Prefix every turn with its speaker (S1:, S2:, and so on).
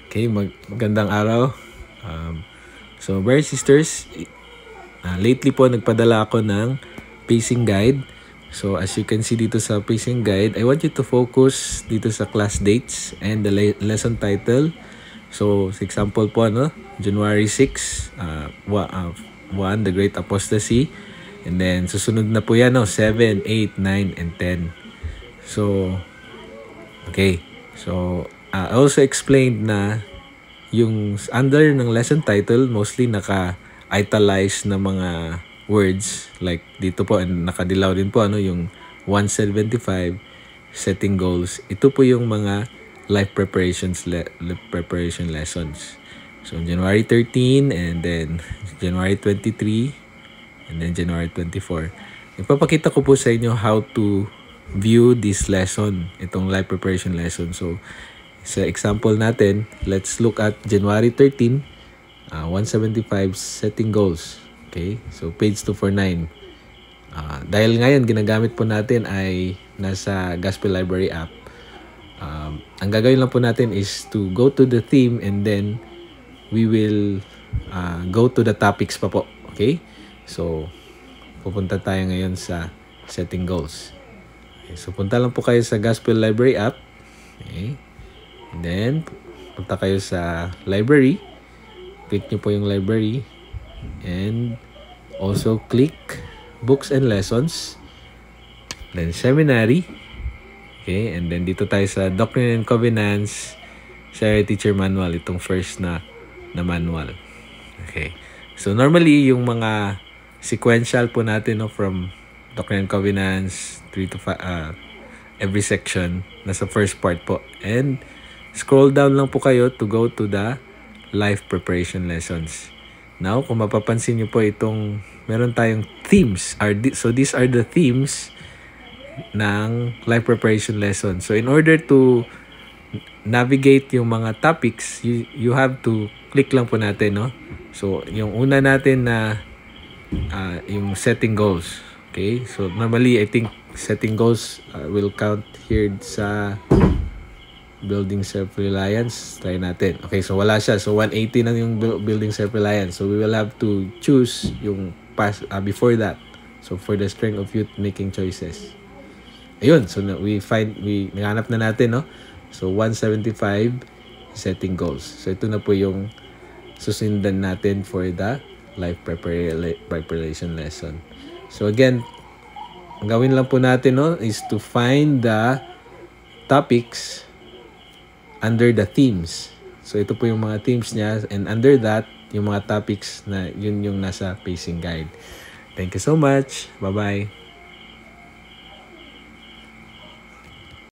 S1: Okay, magandang araw. So, brothers sisters, lately po nagpadala ako ng pacing guide. So, as you can see dito sa pacing guide, I want you to focus dito sa class dates and the lesson title. So, for example po, January 6, 1, The Great Apostasy. And then, susunod na po yan, 7, 8, 9, and 10. So, okay. So, I also explained na yung under ng lesson title, mostly naka-italize na mga words. Like dito po, nakadilaw din po, yung 175, setting goals. Ito po yung mga life preparation lessons. So, January 13, and then January 23, and then January 24. Ipapakita ko po sa inyo how to view this lesson, itong life preparation lesson. So, sa example natin, let's look at January 13, 175, setting goals. Okay, so page 249. Dahil ngayon, ginagamit po natin ay nasa Gospel Library app. Ang gagawin lang po natin is to go to the theme and then we will go to the topics pa po. Okay, so pupunta tayo ngayon sa setting goals. Okay, so punta lang po kayo sa Gospel Library app. Okay. And then, punta kayo sa library. Click nyo po yung library. And also click books and lessons. Then seminary. Okay, and then dito tayo sa Doctrine and Covenants, Share Teacher Manual. Itong first na manual. Okay. So normally, yung mga sequential po natin from Doctrine and Covenants, 3 to 5, every section, nasa first part po. And scroll down lang po kayo to go to the life preparation lessons. Now, kung mapapansin nyo po itong, meron tayong themes. So, these are the themes ng life preparation lesson. So, in order to navigate yung mga topics, you have to click lang po natin, So, yung una natin na yung setting goals. Okay? So, normally, I think setting goals will count here sa building self-reliance. Try natin. Okay, so wala siya. So 180 na yung building self-reliance. So we will have to choose yung before that. So for the strength of youth making choices. Ayun, so we nahanap na natin, So 175, setting goals. So ito na po yung susundan natin for the life preparation lesson. So again, ang gawin lang po natin, is to find the topics under the themes. So, ito po yung mga themes niya. And under that, yung mga topics na yun yung nasa pacing guide. Thank you so much. Bye-bye.